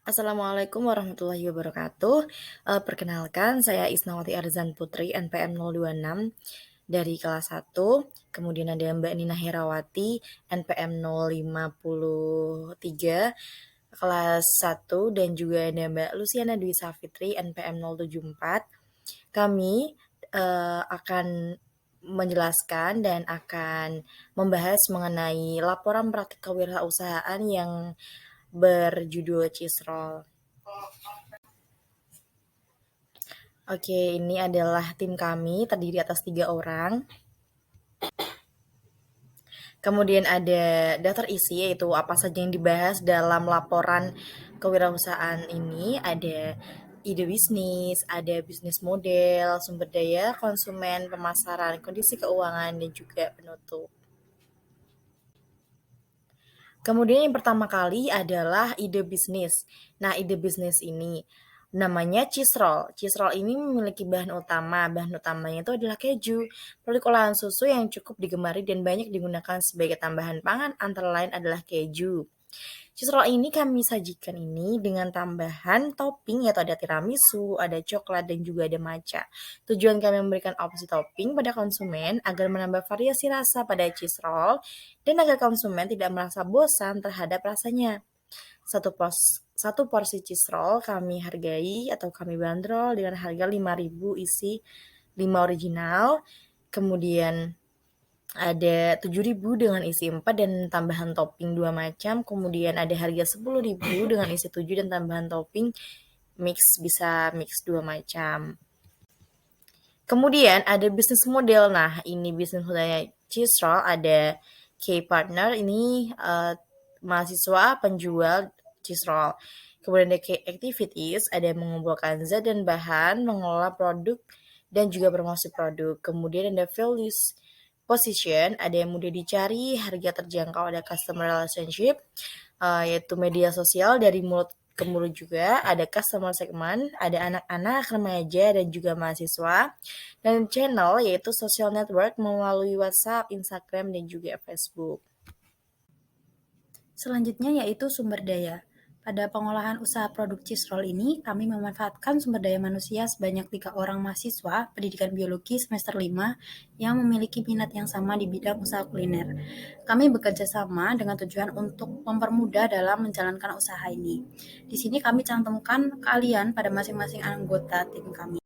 Assalamualaikum warahmatullahi wabarakatuh. Perkenalkan saya Isnawati Arzan Putri NPM 026 dari kelas 1, kemudian ada Mbak Nina Herawati NPM 053 kelas 1 dan juga ada Mbak Luciana Dwi Safitri NPM 074. Kami akan menjelaskan dan akan membahas mengenai laporan praktik kewirausahaan yang berjudul Cisrol. Oke, ini adalah tim kami, terdiri atas 3 orang. Kemudian ada daftar isi, yaitu apa saja yang dibahas dalam laporan kewirausahaan ini. Ada ide bisnis, ada bisnis model, sumber daya, konsumen, pemasaran, kondisi keuangan, dan juga penutup. Kemudian yang pertama kali adalah ide bisnis. Nah, ide bisnis ini namanya Cisrol. Cisrol ini memiliki bahan utama. Bahan utamanya itu adalah keju, produk olahan susu yang cukup digemari dan banyak digunakan sebagai tambahan pangan, antara lain adalah keju. Cisrol ini kami sajikan ini dengan tambahan topping, yaitu ada tiramisu, ada coklat, dan juga ada matcha. Tujuan kami memberikan opsi topping pada konsumen agar menambah variasi rasa pada cheese roll dan agar konsumen tidak merasa bosan terhadap rasanya. Satu porsi cheese roll kami hargai atau kami bandrol dengan harga 5.000 isi 5 original. Kemudian ada 7.000 dengan isi 4 dan tambahan topping 2 macam. Kemudian ada harga 10.000 dengan isi 7 dan tambahan topping bisa mix 2 macam. Kemudian ada bisnis model. Nah, ini bisnis modelnya Cheese Roll, ada K-Partner, ini mahasiswa penjual Cheese Roll. Kemudian ada K-Activities, ada mengumpulkan zat dan bahan, mengelola produk, dan juga promosi produk. Kemudian ada Values Position, ada yang mudah dicari, harga terjangkau, ada Customer Relationship, yaitu media sosial dari mulut ke mulut juga, ada customer segment, ada anak-anak, remaja, dan juga mahasiswa, dan channel yaitu social network melalui WhatsApp, Instagram, dan juga Facebook. Selanjutnya yaitu sumber daya. Pada pengolahan usaha produk cheese roll ini, kami memanfaatkan sumber daya manusia sebanyak 3 orang mahasiswa pendidikan biologi semester 5 yang memiliki minat yang sama di bidang usaha kuliner. Kami bekerja sama dengan tujuan untuk mempermudah dalam menjalankan usaha ini. Di sini kami cantumkan keahlian pada masing-masing anggota tim kami.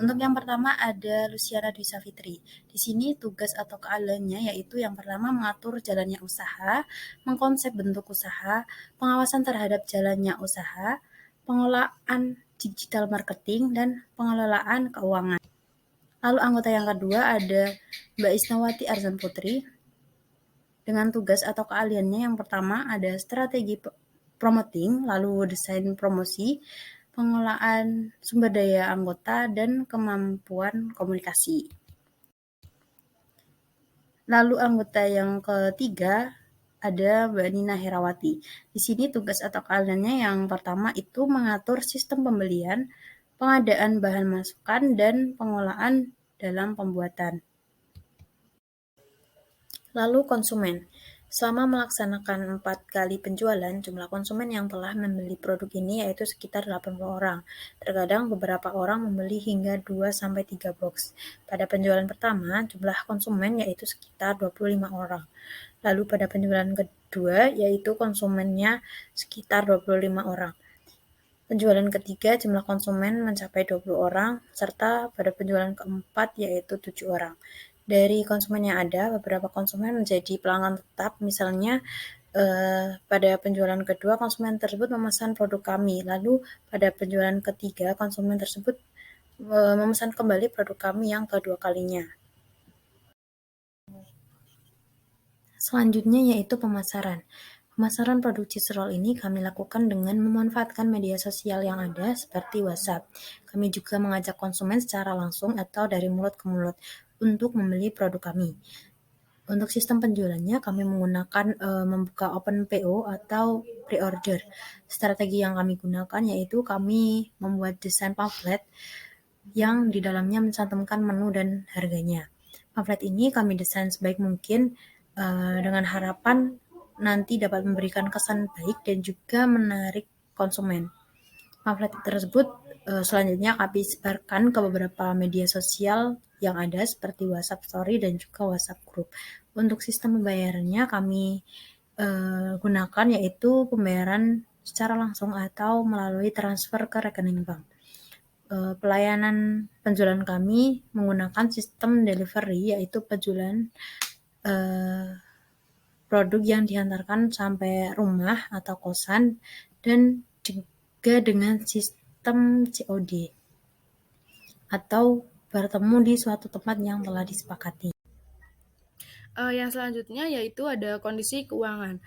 Untuk yang pertama ada Luciana Dwi Safitri. Di sini tugas atau keahliannya yaitu yang pertama mengatur jalannya usaha, mengkonsep bentuk usaha, pengawasan terhadap jalannya usaha, pengelolaan digital marketing, dan pengelolaan keuangan. Lalu anggota yang kedua ada Mbak Isnawati Arzan Putri. Dengan tugas atau keahliannya yang pertama ada strategi promoting, lalu desain promosi, pengelolaan sumber daya anggota, dan kemampuan komunikasi. Lalu anggota yang ketiga ada Mbak Nina Herawati. Di sini tugas atau keahliannya yang pertama itu mengatur sistem pembelian, pengadaan bahan masukan, dan pengolahan dalam pembuatan. Lalu konsumen. Selama melaksanakan 4 kali penjualan, jumlah konsumen yang telah membeli produk ini yaitu sekitar 80 orang. Terkadang beberapa orang membeli hingga 2-3 box. Pada penjualan pertama, jumlah konsumen yaitu sekitar 25 orang. Lalu pada penjualan kedua, yaitu konsumennya sekitar 25 orang. Penjualan ketiga, jumlah konsumen mencapai 20 orang, serta pada penjualan keempat yaitu 7 orang. Dari konsumen yang ada, beberapa konsumen menjadi pelanggan tetap, misalnya pada penjualan kedua konsumen tersebut memesan produk kami, lalu pada penjualan ketiga konsumen tersebut memesan kembali produk kami yang kedua kalinya. Selanjutnya yaitu pemasaran. Pemasaran produk cheese roll ini kami lakukan dengan memanfaatkan media sosial yang ada seperti WhatsApp. Kami juga mengajak konsumen secara langsung atau dari mulut ke mulut untuk membeli produk kami. Untuk sistem penjualannya kami menggunakan membuka open PO atau pre-order. Strategi yang kami gunakan yaitu kami membuat desain pamflet yang di dalamnya mencantumkan menu dan harganya. Pamflet ini kami desain sebaik mungkin dengan harapan nanti dapat memberikan kesan baik dan juga menarik konsumen. Pamflet tersebut selanjutnya kami sebarkan ke beberapa media sosial yang ada seperti WhatsApp Story dan juga WhatsApp Group. Untuk sistem pembayarannya kami gunakan yaitu pembayaran secara langsung atau melalui transfer ke rekening bank. Pelayanan penjualan kami menggunakan sistem delivery, yaitu penjualan produk yang diantarkan sampai rumah atau kosan, dan juga dengan sistem COD atau bertemu di suatu tempat yang telah disepakati. Yang selanjutnya yaitu ada kondisi keuangan.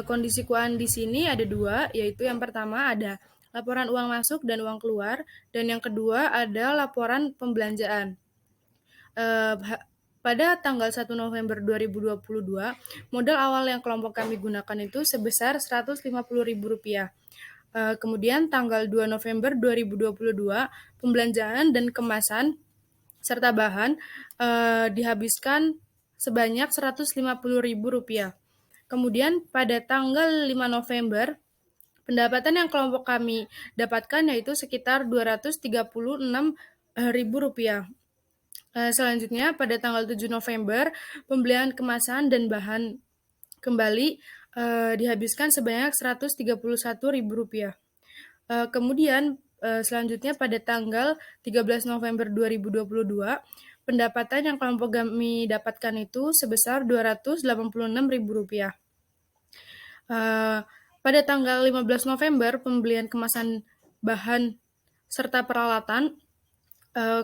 Kondisi keuangan di sini ada dua, yaitu yang pertama ada laporan uang masuk dan uang keluar, dan yang kedua ada laporan pembelanjaan. Pada tanggal 1 November 2022, modal awal yang kelompok kami gunakan itu sebesar Rp150.000. Kemudian tanggal 2 November 2022, pembelanjaan dan kemasan serta bahan dihabiskan sebanyak Rp150.000. Kemudian pada tanggal 5 November, pendapatan yang kelompok kami dapatkan yaitu sekitar Rp236.000. Selanjutnya pada tanggal 7 November, pembelian kemasan dan bahan kembali dihabiskan sebanyak Rp131.000. Kemudian selanjutnya pada tanggal 13 November 2022, pendapatan yang kelompok kami dapatkan itu sebesar Rp286.000. Pada tanggal 15 November, pembelian kemasan bahan serta peralatan,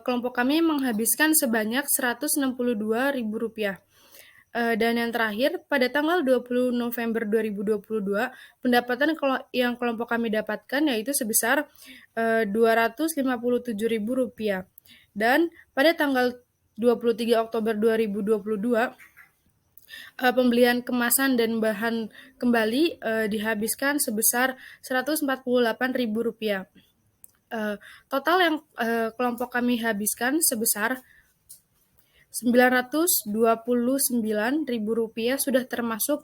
kelompok kami menghabiskan sebanyak Rp162.000. Dan yang terakhir, pada tanggal 20 November 2022, pendapatan yang kelompok kami dapatkan yaitu sebesar Rp257.000. Dan pada tanggal 23 Oktober 2022, pembelian kemasan dan bahan kembali dihabiskan sebesar Rp148.000. Total yang kelompok kami habiskan sebesar Rp929.000 sudah termasuk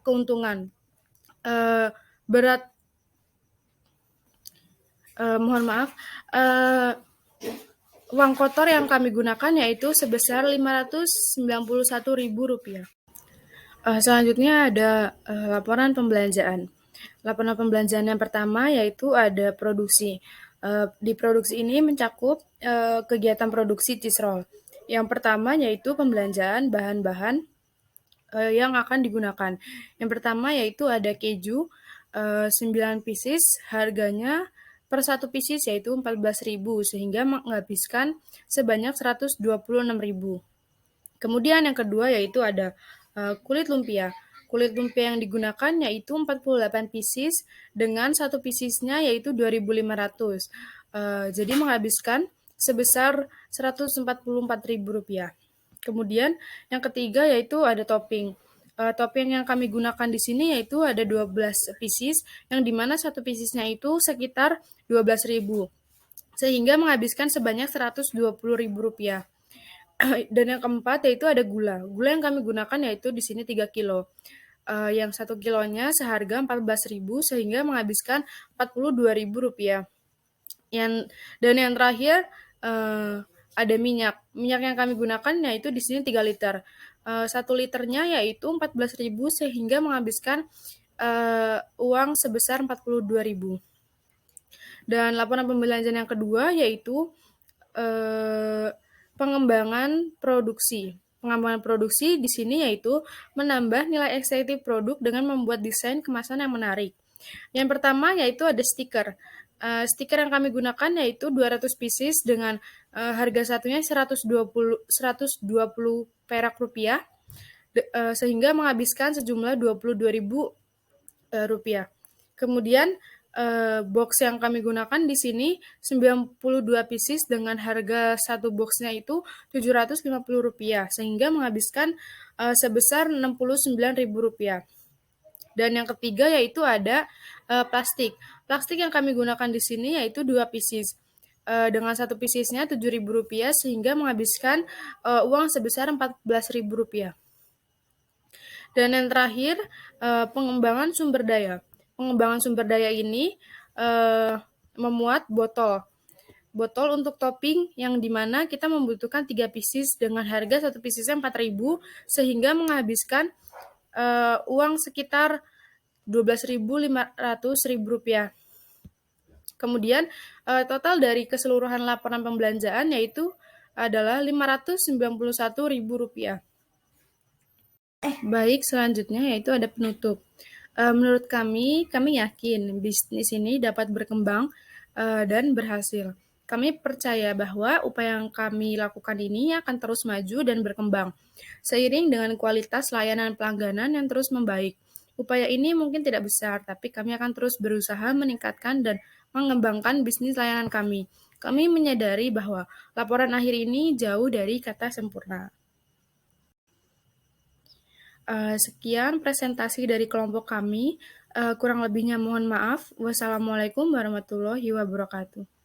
keuntungan. Mohon maaf, uang kotor yang kami gunakan yaitu sebesar Rp591.000. Selanjutnya ada laporan pembelanjaan. Laporan pembelanjaan yang pertama yaitu ada produksi. Di produksi ini mencakup kegiatan produksi cheese roll. Yang pertama yaitu pembelanjaan bahan-bahan yang akan digunakan. Yang pertama yaitu ada keju 9 pieces, harganya per 1 pieces yaitu Rp14.000 sehingga menghabiskan sebanyak Rp126.000. Kemudian yang kedua yaitu ada kulit lumpia. Kulit lumpia yang digunakan yaitu 48 pieces dengan 1 piecesnya yaitu Rp2.500. Jadi menghabiskan sebesar Rp144.000. Kemudian yang ketiga yaitu ada topping. Topping yang kami gunakan di sini yaitu ada 12 pieces, yang dimana 1 piecesnya itu sekitar Rp12.000, sehingga menghabiskan sebanyak Rp120.000. Dan yang keempat yaitu ada gula. Gula yang kami gunakan yaitu di sini 3 kilo. Yang 1 kilonya seharga Rp14.000 sehingga menghabiskan Rp42.000. Dan yang terakhir ada minyak. Minyak yang kami gunakan yaitu di sini 3 liter. 1 liternya yaitu Rp14.000 sehingga menghabiskan uang sebesar Rp42.000. Dan laporan pembelanjaan yang kedua yaitu pengembangan produksi. Pengembangan produksi di sini yaitu menambah nilai estetik produk dengan membuat desain kemasan yang menarik. Yang pertama yaitu ada stiker. Stiker yang kami gunakan yaitu 200 pieces dengan harga satunya Rp120 perak rupiah, sehingga menghabiskan sejumlah Rp22.000. Kemudian box yang kami gunakan di sini 92 pieces dengan harga satu boxnya itu Rp750 sehingga menghabiskan sebesar Rp69.000. Dan yang ketiga yaitu ada plastik. Plastik yang kami gunakan di sini yaitu 2 pieces. Dengan 1 piecesnya Rp7.000 sehingga menghabiskan uang sebesar Rp14.000. Dan yang terakhir, pengembangan sumber daya. Pengembangan sumber daya ini memuat botol. Botol untuk topping yang dimana kita membutuhkan 3 pieces dengan harga 1 piecesnya 4.000 sehingga menghabiskan uang sekitar Rp12.500. Kemudian total dari keseluruhan laporan pembelanjaan yaitu adalah Rp591.000. Baik, selanjutnya yaitu ada penutup. Menurut kami yakin bisnis ini dapat berkembang dan berhasil. Kami percaya bahwa upaya yang kami lakukan ini akan terus maju dan berkembang, seiring dengan kualitas layanan pelangganan yang terus membaik. Upaya ini mungkin tidak besar, tapi kami akan terus berusaha meningkatkan dan mengembangkan bisnis layanan kami. Kami menyadari bahwa laporan akhir ini jauh dari kata sempurna. Sekian presentasi dari kelompok kami. Kurang lebihnya mohon maaf. Wassalamualaikum warahmatullahi wabarakatuh.